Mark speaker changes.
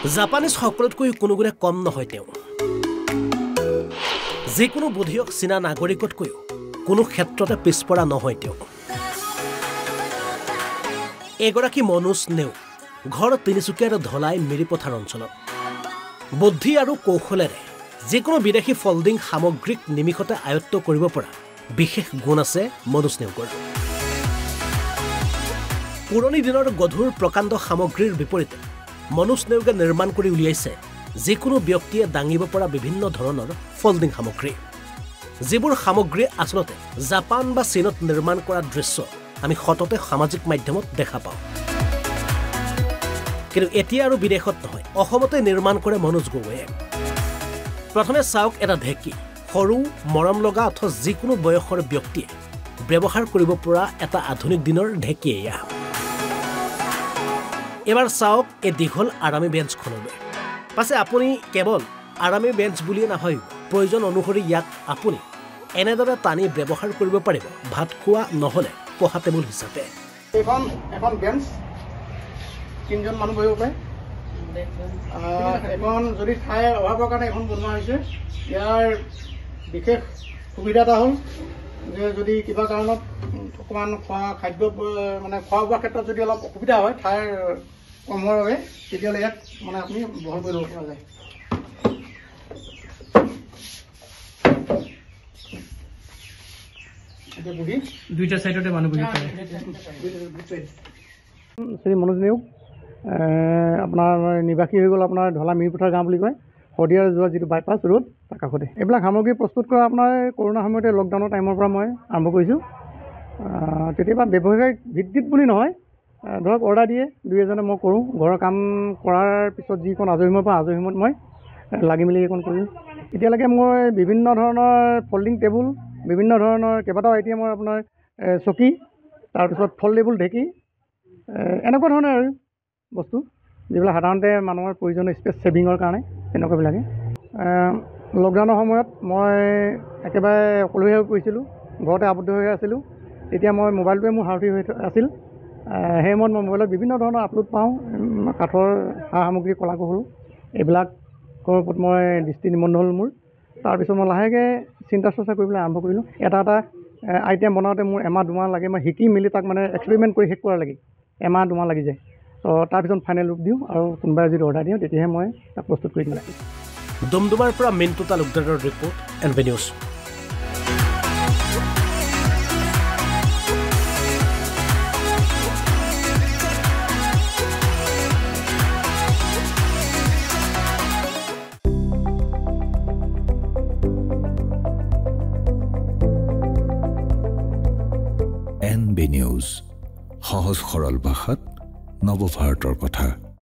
Speaker 1: Japanese সকলোতকৈ কোনোগুণে কম নহয় তেওঁ যিকোনো বুদ্ধিয়ক চীনা নাগৰিকতকৈও কোনো ক্ষেত্ৰতে পিছপৰা নহয় তেওঁ এগৰাকী মনোজ নেও ঘৰ তিনিচুকীয়াৰ ধলাই মিৰিপথাৰ অঞ্চলত বুদ্ধি আৰু কৌশলেৰে যিকোনো বিদেশী ফল্ডিং সামগ্ৰীক নিমিষতে আয়ত্ত কৰিব পৰা বিশেষ গুণ আছে মনোজ নেওগৰ পুৰণি দিনৰ গধুৰ প্ৰকাণ্ড সামগ্ৰীৰ বিপৰীতে মনোজ নেওগে নিৰ্মাণ কৰি উলিয়াইছে যিকোনো ব্যক্তিয়ে দাঙিব পৰা বিভিন্ন ধৰণৰ ফল্ডিং সামগ্ৰী যিবোৰ সামগ্ৰী আচলতে জাপান বা চীনত নিৰ্মাণ কৰা দৃশ্য আমি সততে সামাজিক মাধ্যমত দেখা পাওঁ কিন্তু এতিয়া আৰু বিদেশত নহয় অসমতে নিৰ্মাণ কৰে মনোজ গগৈয়ে প্ৰথমে চাওক এটা ঢেঁকী সৰু মৰম লগা অথবা যিকোনো বয়সৰ ব্যক্তিয়ে ব্যৱহাৰ কৰিব পৰা এটা আধুনিক দিনৰ ঢেঁকী এয়া এবাৰ চাওক এই দীঘল আৰামী বেঞ্চখনলৈ পাছে আপুনি কেৱল আৰামী বেঞ্চ বুলিয়ে নাভাবিব প্ৰয়োজন অনুসৰি ইয়াক আপুনি এনেদৰে টানি ব্যৱহাৰ কৰিব পাৰিব ভাত খোৱা নহ'লে পঢ়া টেবুল হিচাপে
Speaker 2: এখন বেঞ্চ তিনিজন মানুহ বহিব পাৰে এখন যদি ঠাই অভাৱৰ কাৰণে এখন বনোৱা হৈছে ইয়াৰ বিশেষ সুবিধা এটা হ'ল যে যদি কিবা কাৰণত অকণমান খাদ্য মানে খোৱা বোৱাৰ ক্ষেত্ৰত যদি অলপ অসুবিধা হয় ঠাইৰ কমৰ বাবে তেতিয়াহ'লে ইয়াত মানে আপুনি বহল কৰি ল'ব পৰা যায়
Speaker 3: দুইটা সাইডতে মানুহ বহি পাৰে
Speaker 2: শ্ৰী মনোজ নেওগ আপোনাৰ নিবাসী হৈ গ'ল আপোনাৰ ঢলা মিৰিপথাৰ গাঁও বুলি কয় শদিয়াৰ যোৱা যিটো বাইপাছ ৰোড তাৰ কাষতে এইবিলাক সামগ্ৰী প্ৰস্তুত কৰা আপোনাৰ কৰোণা সময়তে লকডাউনৰ টাইমৰ পৰা মই আৰম্ভ কৰিছোঁ তেতিয়াবা ব্যৱসায়িক ভিত্তিত বুলি নহয় ধৰক অৰ্ডাৰ দিয়ে দুই এজনে মই কৰোঁ ঘৰৰ কাম কৰাৰ পিছত যিকণ আজৰি সময় পাওঁ আজৰি সময়ত মই লাগি মেলি এইকণ কৰিলোঁ এতিয়ালৈকে মই বিভিন্ন ধৰণৰ ফল্ডিং টেবুল বিভিন্ন ধৰণৰ কেইবাটাও আইটেমৰ আপোনাৰ চকী তাৰপিছত ফল্ডেবল ঢেঁকী এনেকুৱা ধৰণৰ আৰু বস্তু যিবিলাক সাধাৰণতে মানুহৰ প্ৰয়োজনীয় স্পেচ ছেভিঙৰ কাৰণে তেনেকুৱাবিলাকে লকডাউনৰ সময়ত মই একেবাৰে অকলশৰীয়া হৈ পৰিছিলোঁ ঘৰতে আবদ্ধ হৈ আছিলোঁ তেতিয়া মই মোবাইলটোৱে মোৰ সাৰথি হৈ আছিল সেই সময়ত মই মোবাইলত বিভিন্ন ধৰণৰ আপলোড পাওঁ কাঠৰ সা সামগ্ৰী কলা কৌশল এইবিলাকৰ ওপৰত মই দৃষ্টি নিবদ্ধ হ'ল মোৰ তাৰপিছত মই লাহেকৈ চিন্তা চৰ্চা কৰিবলৈ আৰম্ভ কৰিলোঁ এটা আইটেম বনাওঁতে মোৰ এমাহ দুমাহ লাগে মই শিকি মেলি তাক মানে এক্সপেৰিমেণ্ট কৰি শেষ কৰা লাগে এমাহ দুমাহ লাগি যায় তো তাৰপিছত ফাইনেল ৰূপ দিওঁ আৰু কোনোবাই যদি অৰ্ডাৰ দিওঁ তেতিয়াহে মই তাক প্ৰস্তুত কৰি দিওঁ
Speaker 1: ডুমডুমাৰ পৰা মিণ্টু তালুকদাৰৰ report NB news
Speaker 4: NB news সহজ সৰল ভাষাত নৱভাৰতৰ কথা।